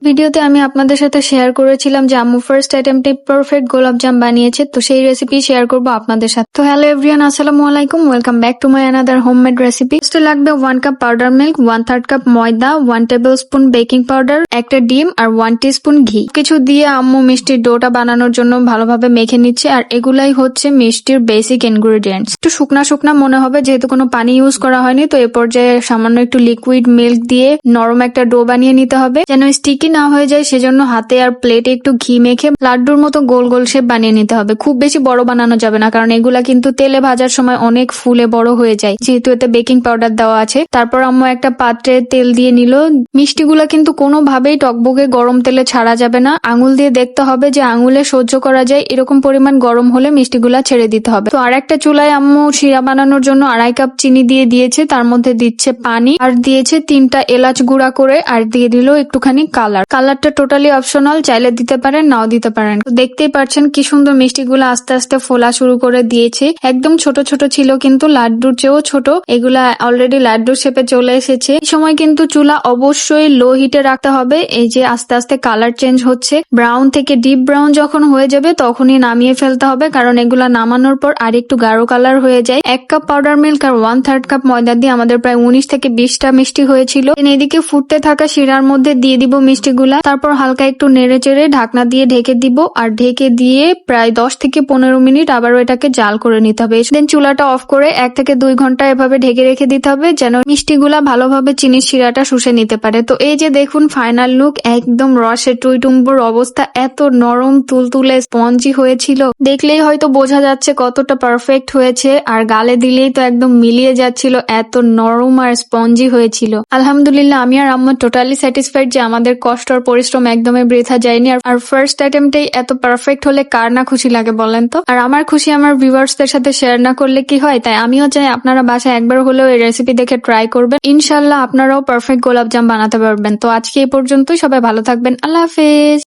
ভিডিওতে আমি আপনাদের সাথে শেয়ার করেছিলাম যে আম্মু ফার্স্ট অ্যাটেম্পটে পারফেক্ট গোলাপজাম বানিয়েছে, তো সেই রেসিপি শেয়ার করব আপনাদের সাথে। তো হ্যালো এভরিওয়ান, আসসালামু আলাইকুম, welcome back to my another homemade recipe. ফার্স্টে লাগবে 1 কাপ পাউডার মিল্ক, 1/3 কাপ ময়দা, 1 টেবিল স্পুন বেকিং পাউডার, একটা ডিম আর 1 টিস্পুন ঘি। কিছু দিয়ে আম্মু মিষ্টির ডোটা বানানোর জন্য ভালোভাবে মেখে নিচ্ছে, আর এগুলাই হচ্ছে মিষ্টির বেসিক ইনগ্রেডিয়েন্টস। একটু শুকনা শুকনা মনে হবে যেহেতু কোনো পানি ইউজ করা হয়নি, তো এ পর্যায়ে সামান্য একটু লিকুইড মিল্ক দিয়ে নরম একটা ডো বানিয়ে নিতে হবে, যেন স্টিকি না হয়ে যায়। সেজন্য হাতে আর প্লেটে একটু ঘি মেখে লাড্ডুর মতো গোল গোল শেপ বানিয়ে নিতে হবে। খুব বেশি বড় বানানো যাবে না, কারণ এগুলা কিন্তু তেলে ভাজার সময় অনেক ফুলে বড় হয়ে যায়, যেহেতু এতে বেকিং পাউডার দেওয়া আছে। তারপর আম্মু একটা পাত্রে তেল দিয়ে নিল। মিষ্টিগুলা কিন্তু কোনোভাবেই টকবগে গরম তেলে ছাড়া যাবে না। আঙুল দিয়ে দেখতে হবে যে আঙুলে সহ্য করা যায় এরকম পরিমাণ গরম হলে মিষ্টিগুলা ছেড়ে দিতে হবে। তো আর একটা চুলায় আম্মু শিরা বানানোর জন্য 2.5 কাপ চিনি দিয়ে দিয়েছে, তার মধ্যে দিচ্ছে পানি আর দিয়েছে 3টা এলাচ গুঁড়া করে, আর দিয়ে দিল একটুখানি কালারটা টোটালি অপশনাল, চাইলে দিতে পারেন নাও দিতে পারেন। তো দেখতেই পাচ্ছেন কি সুন্দর মিষ্টিগুলো আস্তে আস্তে ফোলা শুরু করে দিয়েছে। একদম ছোট ছোট ছিল, কিন্তু লাড্ডুর চেয়েও ছোট। এগুলা অলরেডি লাড্ডুর শেপে চলে এসেছে। এই সময় কিন্তু চুলা অবশ্যই লো হিটে রাখতে হবে। এই যে আস্তে আস্তে কালার চেঞ্জ হচ্ছে, ব্রাউন থেকে ডিপ ব্রাউন যখন হয়ে যাবে তখনই নামিয়ে ফেলতে হবে, কারণ এগুলা নামানোর পর আর একটু গাঢ় কালার হয়ে যায়। 1 কাপ পাউডার মিল্ক আর 1/3 কাপ ময়দা দিয়ে আমাদের প্রায় 19 থেকে 20টা মিষ্টি হয়েছিল। এদিকে ফুটতে থাকা শিরার মধ্যে দিয়ে দিব মিষ্টিগুলা, তারপর হালকা একটু নেড়ে চেড়ে ঢাকনা দিয়ে ঢেকে দিব, আর ঢেকে দিয়ে প্রায় 10 থেকে 15 মিনিট আবারও এটাকে জাল করে নিতে হবে। দেন চুলাটা অফ করে 1 থেকে 2 ঘন্টা এভাবে ঢেকে রেখে দিতে হবে, যেন মিষ্টিগুলা ভালোভাবে চিনির শিরাটা শুষে নিতে পারে। তো এই যে দেখুন ফাইনাল লুক, একদম রসে টুইটুম্বুর অবস্থা। এত নরম তুলতুলে স্পঞ্জি হয়েছিল, দেখলেই হয়তো বোঝা যাচ্ছে কতটা পারফেক্ট হয়েছে, আর গালে দিলেই তো একদম মিলিয়ে যাচ্ছিল, এত নরম আর স্পঞ্জি হয়েছিল। আলহামদুলিল্লাহ, আমি আর আম্মা টোটালি স্যাটিসফাইড যে আমাদের কষ্ট আর পরিশ্রম একদমই বৃথা যায়নি। আর ফার্স্ট অ্যাটেম্পটেই এত পারফেক্ট হলে কার না খুশি লাগে বলেন তো। আর আমার খুশি আমার ভিউয়ার্সদের সাথে শেয়ার না করলে কি হয়, তাই আমিও চাই আপনারা বাসায় একবার হলেও এই রেসিপি দেখে ট্রাই করবেন। ইনশাল্লাহ আপনারাও পারফেক্ট গোলাপজাম বানাতে পারবেন। তো আজকে এই পর্যন্তই, সবাই ভালো থাকবেন, আল্লাহ হাফেজ।